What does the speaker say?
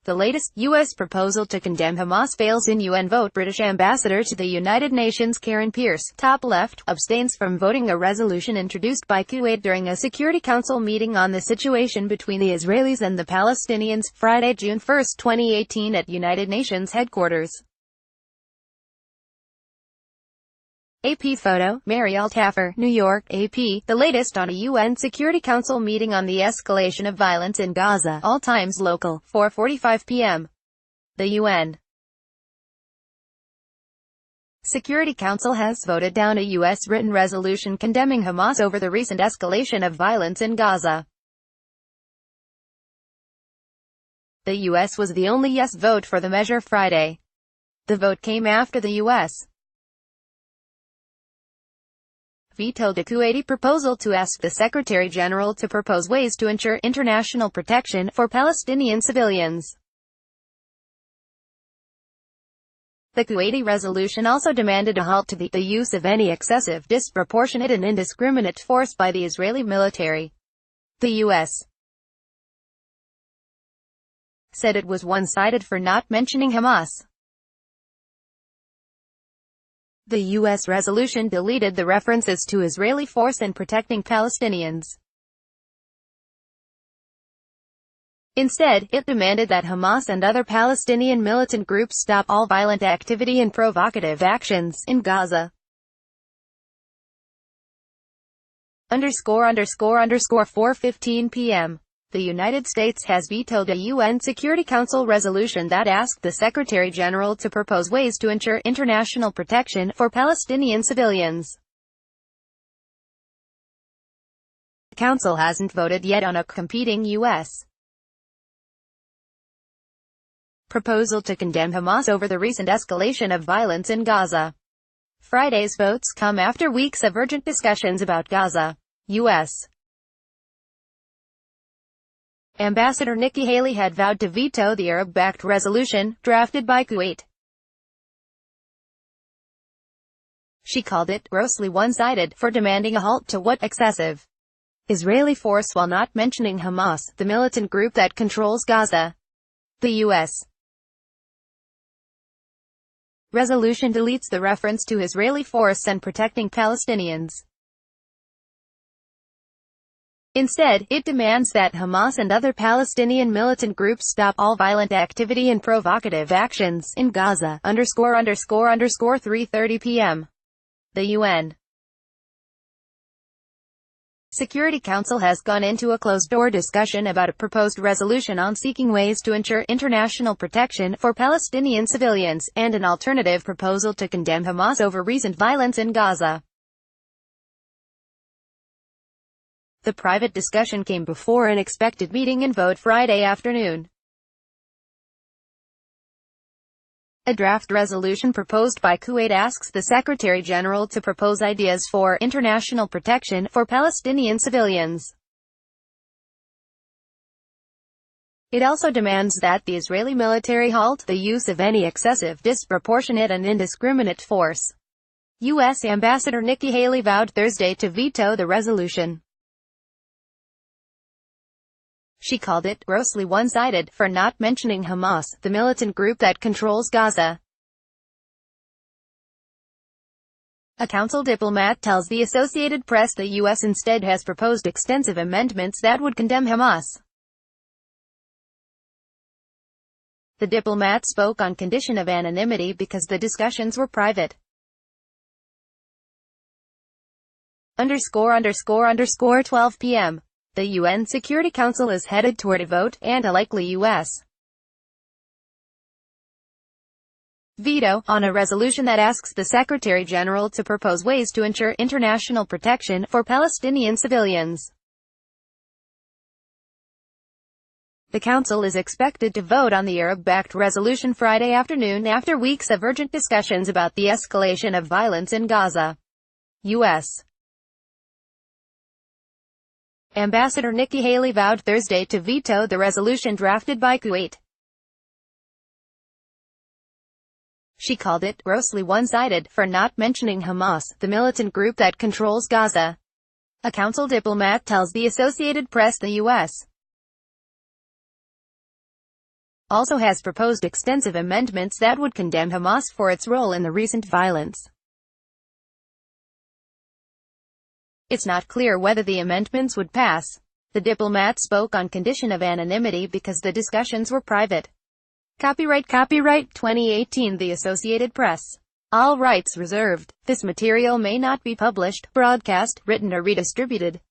The latest U.S. proposal to condemn Hamas fails in UN vote. British ambassador to the United Nations Karen Pierce, top left, abstains from voting a resolution introduced by Kuwait during a Security Council meeting on the situation between the Israelis and the Palestinians, Friday, June 1, 2018 at United Nations headquarters. AP photo, Mary Altaffer, New York, AP. The latest on a UN Security Council meeting on the escalation of violence in Gaza. All times local, 4:45 p.m. The UN Security Council has voted down a U.S. written resolution condemning Hamas over the recent escalation of violence in Gaza. The U.S. was the only yes vote for the measure Friday. The vote came after the U.S. vetoed a Kuwaiti proposal to ask the Secretary General to propose ways to ensure international protection for Palestinian civilians. The Kuwaiti resolution also demanded a halt to the use of any excessive, disproportionate and indiscriminate force by the Israeli military. The U.S. said it was one-sided for not mentioning Hamas. The U.S. resolution deleted the references to Israeli force in protecting Palestinians. Instead, it demanded that Hamas and other Palestinian militant groups stop all violent activity and provocative actions in Gaza. 4:15 p.m. The United States has vetoed a UN Security Council resolution that asked the Secretary General to propose ways to ensure international protection for Palestinian civilians. The Council hasn't voted yet on a competing U.S. proposal to condemn Hamas over the recent escalation of violence in Gaza. Friday's votes come after weeks of urgent discussions about Gaza. U.S. Ambassador Nikki Haley had vowed to veto the Arab-backed resolution, drafted by Kuwait. She called it grossly one-sided for demanding a halt to what excessive Israeli force while not mentioning Hamas, the militant group that controls Gaza. The U.S. resolution deletes the reference to Israeli force and protecting Palestinians. Instead, it demands that Hamas and other Palestinian militant groups stop all violent activity and provocative actions in Gaza. 3:30 p.m. The UN Security Council has gone into a closed-door discussion about a proposed resolution on seeking ways to ensure international protection for Palestinian civilians, and an alternative proposal to condemn Hamas over recent violence in Gaza. The private discussion came before an expected meeting and vote Friday afternoon. A draft resolution proposed by Kuwait asks the Secretary General to propose ideas for international protection for Palestinian civilians. It also demands that the Israeli military halt the use of any excessive, disproportionate and indiscriminate force. U.S. Ambassador Nikki Haley vowed Thursday to veto the resolution. She called it grossly one-sided for not mentioning Hamas, the militant group that controls Gaza. A council diplomat tells the Associated Press the U.S. instead has proposed extensive amendments that would condemn Hamas. The diplomat spoke on condition of anonymity because the discussions were private. 12 p.m. The UN Security Council is headed toward a vote, and a likely U.S. veto, on a resolution that asks the Secretary General to propose ways to ensure international protection for Palestinian civilians. The Council is expected to vote on the Arab-backed resolution Friday afternoon after weeks of urgent discussions about the escalation of violence in Gaza. U.S. Ambassador Nikki Haley vowed Thursday to veto the resolution drafted by Kuwait. She called it grossly one-sided for not mentioning Hamas, the militant group that controls Gaza. A council diplomat tells the Associated Press the U.S. also has proposed extensive amendments that would condemn Hamas for its role in the recent violence. It's not clear whether the amendments would pass. The diplomat spoke on condition of anonymity because the discussions were private. Copyright 2018 The Associated Press. All rights reserved. This material may not be published, broadcast, written or redistributed.